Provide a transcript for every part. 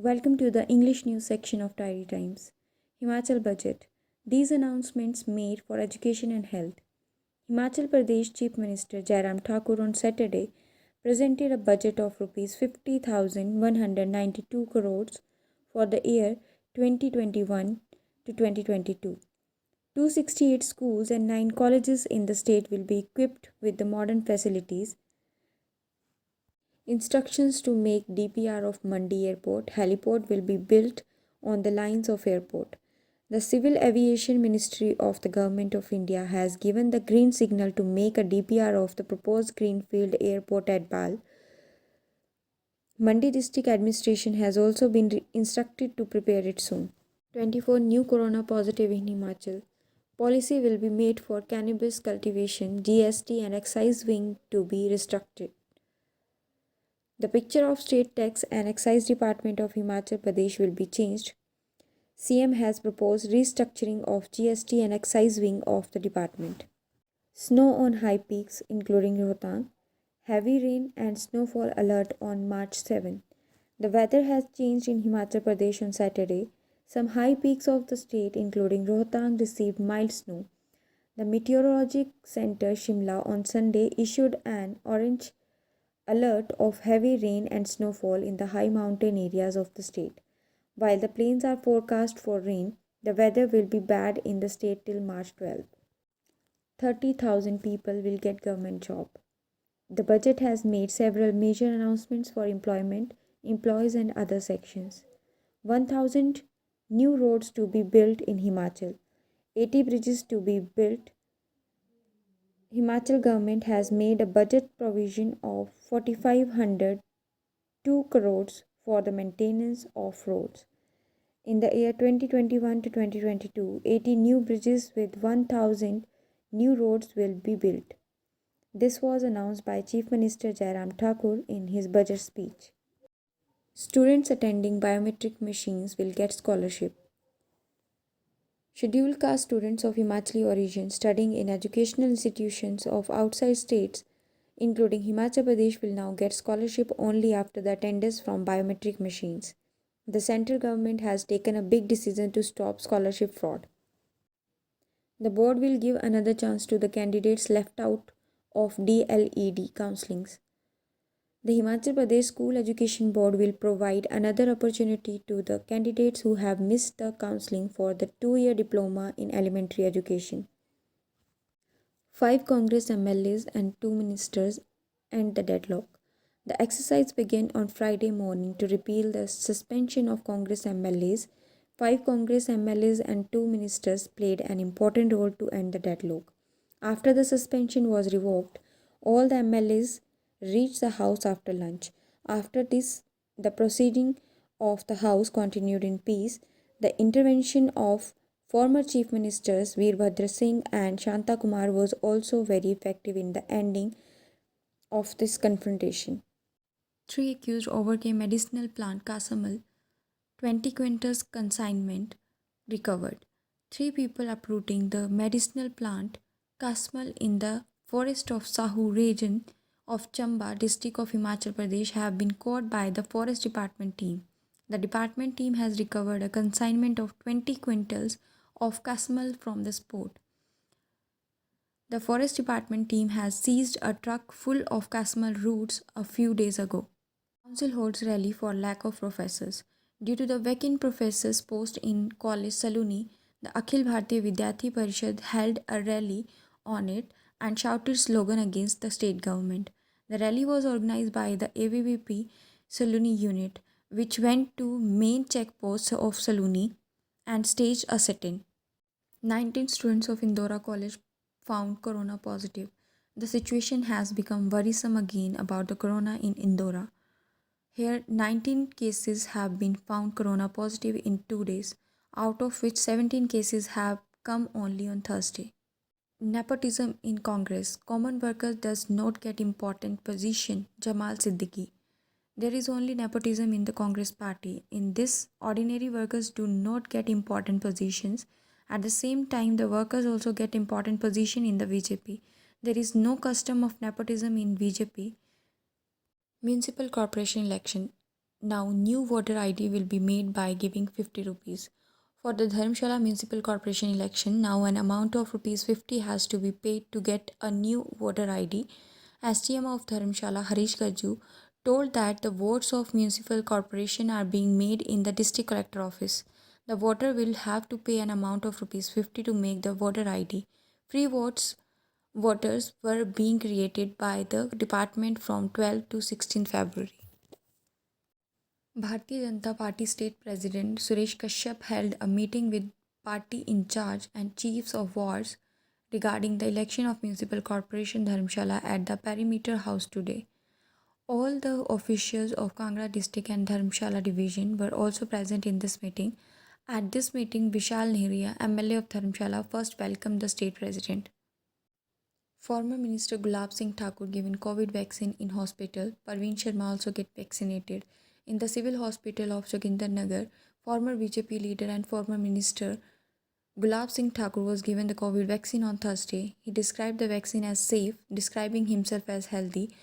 Welcome to the English news section of Diary Times. Himachal Budget. These announcements made for education and health. Himachal Pradesh Chief Minister Jairam Thakur on Saturday presented a budget of Rs 50,192 crores for the year 2021 to 2022. 268 schools and 9 colleges in the state will be equipped with the modern facilities. Instructions to make DPR of Mandi Airport heliport will be built on the lines of airport. The Civil Aviation Ministry of the Government of India has given the green signal to make a DPR of the proposed greenfield airport at Bal. Mandi District Administration has also been instructed to prepare it soon. 24 new corona positive in Himachal. Policy will be made for cannabis cultivation, GST and excise wing to be restricted. The picture of State Tax and Excise Department of Himachal Pradesh will be changed. CM has proposed restructuring of GST and excise wing of the department. Snow on high peaks including Rohtang. Heavy rain and snowfall alert on March 7. The weather has changed in Himachal Pradesh on Saturday. Some high peaks of the state including Rohtang received mild snow. The Meteorological Center Shimla on Sunday issued an orange alert of heavy rain and snowfall in the high mountain areas of the state. While the plains are forecast for rain, the weather will be bad in the state till March 12. 30,000 people will get government job. The budget has made several major announcements for employment, employees and other sections. 1,000 new roads to be built in Himachal. 80 bridges to be built. Himachal government has made a budget provision of 4,502 crores for the maintenance of roads. In the year 2021 to 2022, 80 new bridges with 1,000 new roads will be built. This was announced by Chief Minister Jairam Thakur in his budget speech. Students attending biometric machines will get scholarship. Scheduled caste students of Himachali origin studying in educational institutions of outside states, including Himachal Pradesh, will now get scholarship only after the attendance from biometric machines. The central government has taken a big decision to stop scholarship fraud. The board will give another chance to the candidates left out of DLED counselings. The Himachal Pradesh School Education Board will provide another opportunity to the candidates who have missed the counselling for the 2-year diploma in elementary education. 5 Congress MLAs and 2 ministers end the deadlock. The exercise began on Friday morning to repeal the suspension of Congress MLAs. 5 Congress MLAs and 2 ministers played an important role to end the deadlock. After the suspension was revoked, all the MLAs reached the House after lunch. After this, the proceeding of the House continued in peace. The intervention of former Chief Ministers Veerbhadra Singh and Shanta Kumar was also very effective in the ending of this confrontation. 3 accused overcame medicinal plant Kasamal, 20 quintals consignment recovered. 3 people uprooting the medicinal plant Kasmal in the forest of Sahu region of Chamba district of Himachal Pradesh have been caught by the forest department team. The department team has recovered a consignment of 20 quintals of Kasmal from the spot. The forest department team has seized a truck full of Kasmal roots a few days ago. Council holds rally for lack of professors. Due to the vacant professors post in college Saloni, the Akhil Bharatiya Vidyarthi Parishad held a rally on it and shouted slogan against the state government. The rally was organized by the AVVP Saloni unit, which went to main checkposts of Saloni and staged a sit-in. 19 students of Indora College found corona positive. The situation has become worrisome again about the corona in Indora. Here, 19 cases have been found corona positive in 2 days, out of which 17 cases have come only on Thursday. Nepotism in Congress. Common worker does not get important position, Jamal Siddiqui. There is only nepotism in the Congress party. In this, ordinary workers do not get important positions. At the same time, the workers also get important position in the BJP. There is no custom of nepotism in BJP. Municipal corporation election. Now, new voter ID will be made by giving 50 rupees. For the Dharamshala Municipal Corporation election, now an amount of rupees 50 has to be paid to get a new voter ID. STM of Dharamshala, Harish Gaju, told that the votes of municipal corporation are being made in the district collector office. The voter will have to pay an amount of rupees 50 to make the voter ID. Free voters were being created by the department from 12 to 16 February. Bharatiya Janata Party State President Suresh Kashyap held a meeting with party in charge and chiefs of wards regarding the election of Municipal Corporation Dharamshala at the Perimeter House today. All the officials of Kangra district and Dharamshala division were also present in this meeting. At this meeting, Vishal Nehria, MLA of Dharamshala, first welcomed the state president. Former Minister Gulab Singh Thakur given COVID vaccine in hospital. Parveen Sharma also get vaccinated. In the civil hospital of Joginder Nagar, former BJP leader and former Minister Gulab Singh Thakur was given the COVID vaccine on Thursday. He described the vaccine as safe, describing himself as healthy.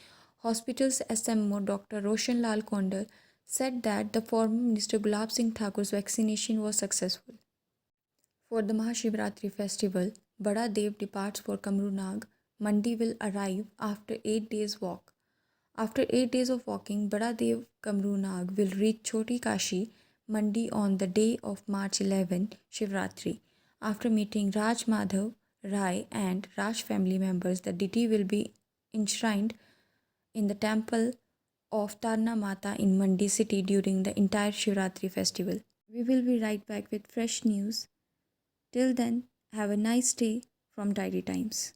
Hospital's SMO Dr. Roshan Lal Kondal said that the former Minister Gulab Singh Thakur's vaccination was successful. For the Mahashivratri festival, Bada Dev departs for Kamru Nag. Mandi will arrive after 8 days walk. After 8 days of walking, Bada Dev Kamru Nag will reach Choti Kashi Mandi on the day of March 11, Shivratri. After meeting Raj Madhav Rai and Raj family members, the deity will be enshrined in the temple of Tarna Mata in Mandi city during the entire Shivratri festival. We will be right back with fresh news. Till then, have a nice day from Diary Times.